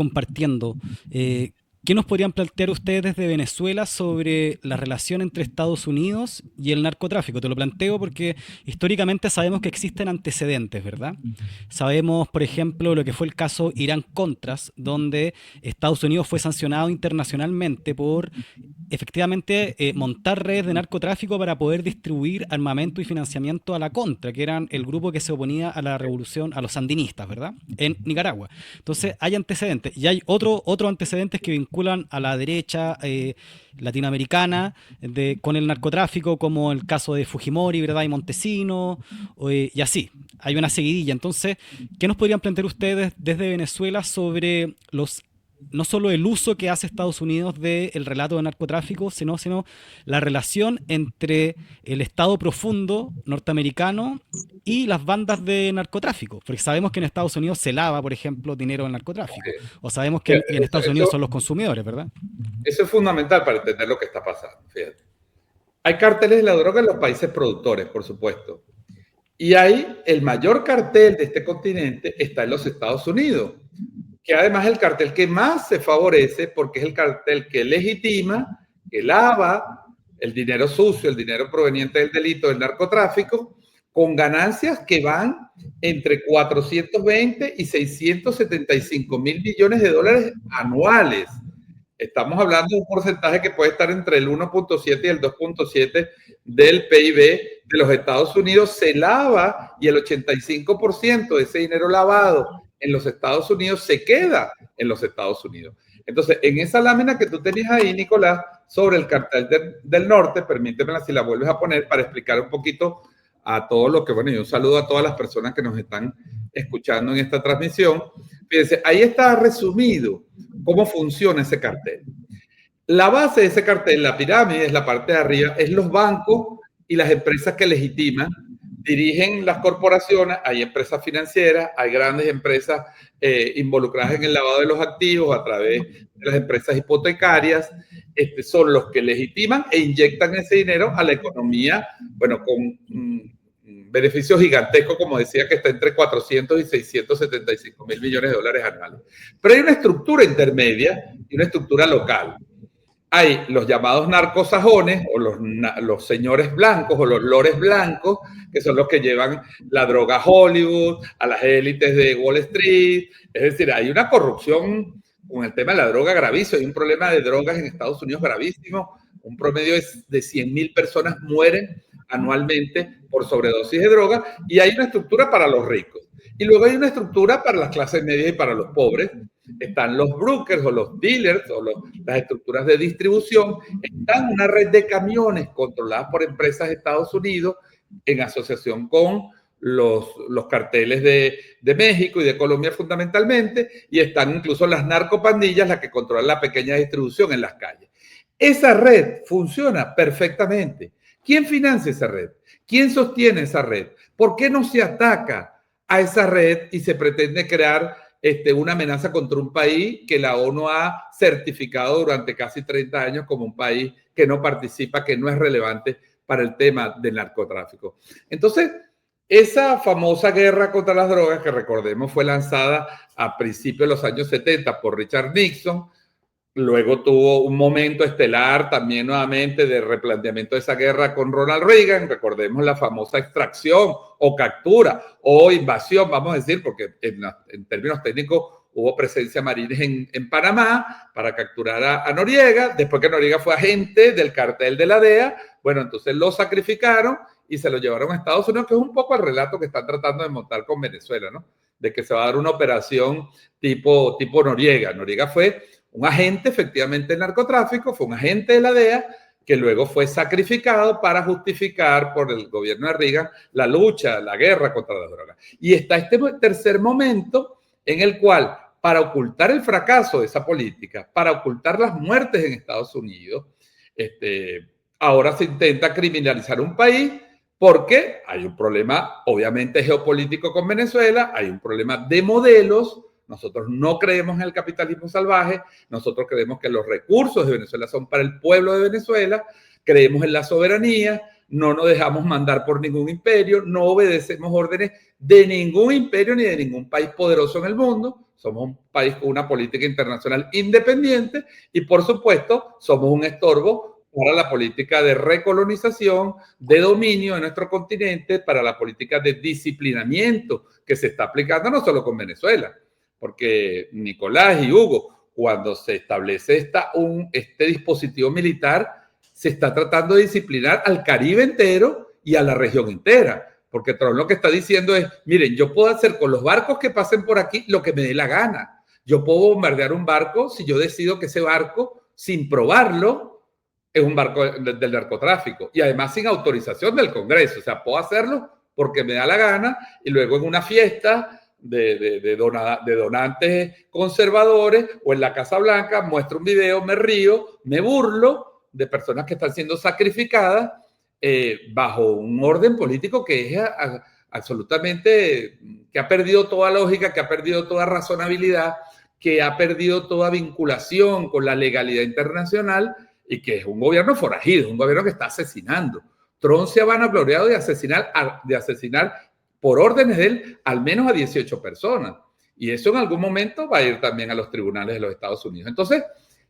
compartiendo. ¿Qué nos podrían plantear ustedes desde Venezuela sobre la relación entre Estados Unidos y el narcotráfico? Te lo planteo porque históricamente sabemos que existen antecedentes, ¿verdad? Sabemos, por ejemplo, lo que fue el caso Irán-Contras, donde Estados Unidos fue sancionado internacionalmente por efectivamente montar redes de narcotráfico para poder distribuir armamento y financiamiento a la Contra, que eran el grupo que se oponía a la revolución, a los sandinistas, ¿verdad? En Nicaragua. Entonces hay antecedentes y hay otros antecedentes que vinculan a la derecha latinoamericana con el narcotráfico, como el caso de Fujimori, ¿verdad? Y Montesino, y así. Hay una seguidilla. Entonces, ¿qué nos podrían plantear ustedes desde Venezuela sobre no solo el uso que hace Estados Unidos del relato de narcotráfico, sino la relación entre el Estado profundo norteamericano y las bandas de narcotráfico? Porque sabemos que en Estados Unidos se lava, por ejemplo, dinero del narcotráfico. O sabemos que en Estados Unidos son los consumidores, ¿verdad? Eso es fundamental para entender lo que está pasando. Fíjate. Hay cárteles de la droga en los países productores, por supuesto. Y hay el mayor cartel de este continente está en los Estados Unidos, que además es el cartel que más se favorece porque es el cartel que legitima, que lava el dinero sucio, el dinero proveniente del delito del narcotráfico, con ganancias que van entre 420 y 675 mil millones de dólares anuales. Estamos hablando de un porcentaje que puede estar entre el 1.7 y el 2.7 del PIB de los Estados Unidos. Se lava y el 85% de ese dinero lavado en los Estados Unidos se queda en los Estados Unidos. Entonces, en esa lámina que tú tenías ahí, Nicolás, sobre el cartel del norte, permítemela si la vuelves a poner para explicar un poquito a todos los que, bueno, y un saludo a todas las personas que nos están escuchando en esta transmisión. Fíjense, ahí está resumido cómo funciona ese cartel. La base de ese cartel, la pirámide, es la parte de arriba, es los bancos y las empresas que legitiman, dirigen las corporaciones, hay empresas financieras, hay grandes empresas involucradas en el lavado de los activos a través de las empresas hipotecarias, son los que legitiman e inyectan ese dinero a la economía, bueno, con beneficios gigantescos, como decía, que está entre 400 y 675 mil millones de dólares anuales. Pero hay una estructura intermedia y una estructura local. Hay los llamados narcosajones o los señores blancos o los lores blancos, que son los que llevan la droga a Hollywood, a las élites de Wall Street. Es decir, hay una corrupción con el tema de la droga gravísimo. Hay un problema de drogas en Estados Unidos gravísimo. Un promedio de 100.000 personas mueren anualmente por sobredosis de droga, y hay una estructura para los ricos. Y luego hay una estructura para las clases medias y para los pobres. Están los brokers o los dealers o las estructuras de distribución. Están una red de camiones controladas por empresas de Estados Unidos en asociación con los carteles de México y de Colombia fundamentalmente, y están incluso las narcopandillas, las que controlan la pequeña distribución en las calles. Esa red funciona perfectamente. ¿Quién financia esa red? ¿Quién sostiene esa red? ¿Por qué no se ataca a esa red y se pretende crear una amenaza contra un país que la ONU ha certificado durante casi 30 años como un país que no participa, que no es relevante para el tema del narcotráfico? Entonces, esa famosa guerra contra las drogas, que recordemos fue lanzada a principios de los años 70 por Richard Nixon, luego tuvo un momento estelar también nuevamente de replanteamiento de esa guerra con Ronald Reagan. Recordemos la famosa extracción o captura o invasión, vamos a decir, porque en términos técnicos hubo presencia marina en Panamá para capturar a Noriega. Después que Noriega fue agente del cartel de la DEA, bueno, entonces lo sacrificaron y se lo llevaron a Estados Unidos, que es un poco el relato que están tratando de montar con Venezuela, ¿no? De que se va a dar una operación tipo Noriega. Noriega fue un agente efectivamente del narcotráfico, fue un agente de la DEA que luego fue sacrificado para justificar por el gobierno de Reagan la lucha, la guerra contra la droga. Y está este tercer momento en el cual, para ocultar el fracaso de esa política, para ocultar las muertes en Estados Unidos, ahora se intenta criminalizar un país porque hay un problema obviamente geopolítico con Venezuela, hay un problema de modelos. Nosotros no creemos en el capitalismo salvaje, nosotros creemos que los recursos de Venezuela son para el pueblo de Venezuela, creemos en la soberanía, no nos dejamos mandar por ningún imperio, no obedecemos órdenes de ningún imperio ni de ningún país poderoso en el mundo. Somos un país con una política internacional independiente y, por supuesto, somos un estorbo para la política de recolonización, de dominio de nuestro continente, para la política de disciplinamiento que se está aplicando no solo con Venezuela, porque Nicolás y Hugo, cuando se establece este dispositivo militar, se está tratando de disciplinar al Caribe entero y a la región entera. Porque Trump lo que está diciendo es, miren, yo puedo hacer con los barcos que pasen por aquí lo que me dé la gana. Yo puedo bombardear un barco si yo decido que ese barco, sin probarlo, es un barco del narcotráfico. Y además sin autorización del Congreso. O sea, puedo hacerlo porque me da la gana y luego en una fiesta de donantes conservadores o en la Casa Blanca muestro un video, me río, me burlo de personas que están siendo sacrificadas bajo un orden político que es absolutamente, que ha perdido toda lógica, que ha perdido toda razonabilidad, que ha perdido toda vinculación con la legalidad internacional y que es un gobierno forajido, un gobierno que está asesinando. Trump se ha vanagloriado de asesinar por órdenes de él al menos a 18 personas. Y eso en algún momento va a ir también a los tribunales de los Estados Unidos. Entonces,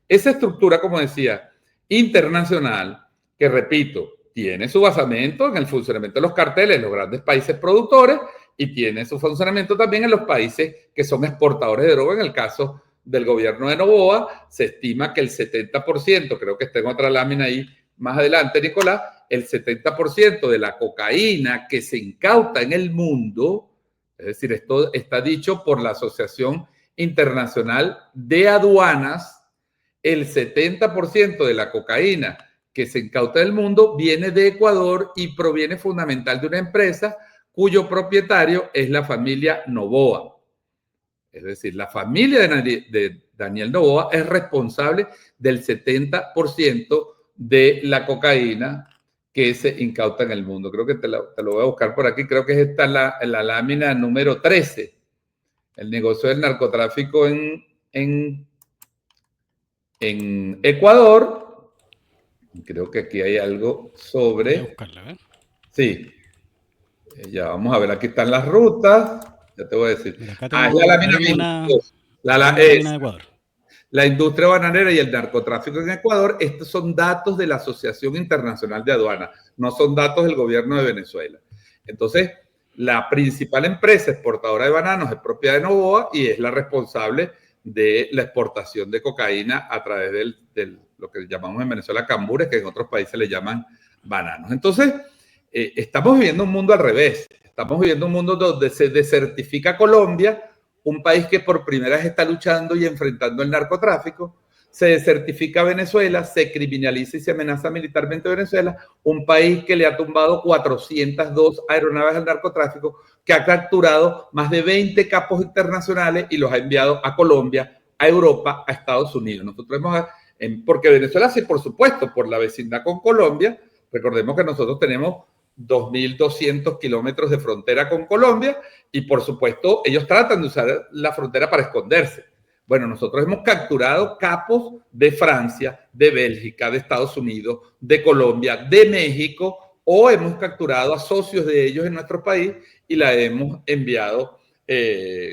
esa estructura, como decía, internacional, que repito, tiene su basamento en el funcionamiento de los carteles en los grandes países productores y tiene su funcionamiento también en los países que son exportadores de droga. En el caso del gobierno de Noboa, se estima que el 70%, creo que está en otra lámina ahí más adelante, Nicolás, el 70% de la cocaína que se incauta en el mundo, es decir, esto está dicho por la Asociación Internacional de Aduanas, el 70% de la cocaína que se incauta del mundo viene de Ecuador y proviene fundamental de una empresa cuyo propietario es la familia Noboa. Es decir, la familia de Daniel Noboa es responsable del 70% de la cocaína que se incauta en el mundo. Creo que te lo voy a buscar por aquí. Creo que esta es la lámina número 13. El negocio del narcotráfico en Ecuador. Creo que aquí hay algo sobre... Voy a buscarla, ¿ver? Sí. Ya vamos a ver, aquí están las rutas. Ya te voy a decir. Mira, acá Es la lámina de Ecuador. La industria bananera y el narcotráfico en Ecuador. Estos son datos de la Asociación Internacional de Aduanas, no son datos del gobierno de Venezuela. Entonces, la principal empresa exportadora de bananos es propiedad de Noboa y es la responsable de la exportación de cocaína a través del lo que llamamos en Venezuela cambures, que en otros países le llaman bananos. Entonces, estamos viviendo un mundo al revés. Estamos viviendo un mundo donde se desertifica Colombia, un país que por primera vez está luchando y enfrentando el narcotráfico. Se desertifica Venezuela, se criminaliza y se amenaza militarmente Venezuela, un país que le ha tumbado 402 aeronaves al narcotráfico, que ha capturado más de 20 capos internacionales y los ha enviado a Colombia, a Europa, a Estados Unidos. Nosotros hemos, porque Venezuela sí, por supuesto, por la vecindad con Colombia. Recordemos que nosotros tenemos 2.200 kilómetros de frontera con Colombia y, por supuesto, ellos tratan de usar la frontera para esconderse. Bueno, nosotros hemos capturado capos de Francia, de Bélgica, de Estados Unidos, de Colombia, de México, o hemos capturado a socios de ellos en nuestro país y la hemos enviado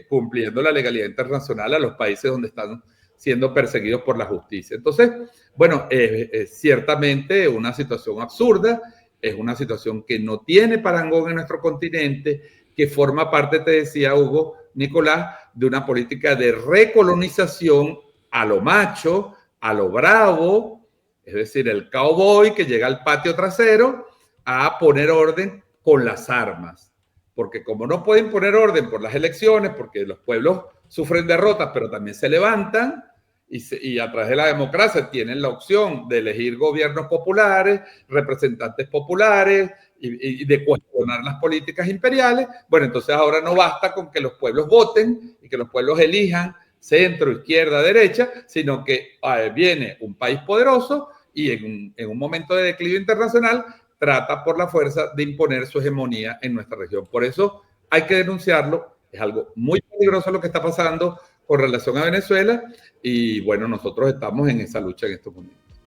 cumpliendo la legalidad internacional a los países donde están siendo perseguidos por la justicia. Entonces, bueno, es ciertamente una situación absurda, es una situación que no tiene parangón en nuestro continente, que forma parte, te decía Hugo, Nicolás, de una política de recolonización a lo macho, a lo bravo, es decir, el cowboy que llega al patio trasero a poner orden con las armas. Porque como no pueden poner orden por las elecciones, porque los pueblos sufren derrotas, pero también se levantan, y a través de la democracia tienen la opción de elegir gobiernos populares, representantes populares y de cuestionar las políticas imperiales. Bueno, entonces ahora no basta con que los pueblos voten y que los pueblos elijan centro, izquierda, derecha, sino que viene un país poderoso y en un momento de declive internacional trata por la fuerza de imponer su hegemonía en nuestra región. Por eso hay que denunciarlo. Es algo muy peligroso lo que está pasando con relación a Venezuela y bueno, nosotros estamos en esa lucha en estos momentos.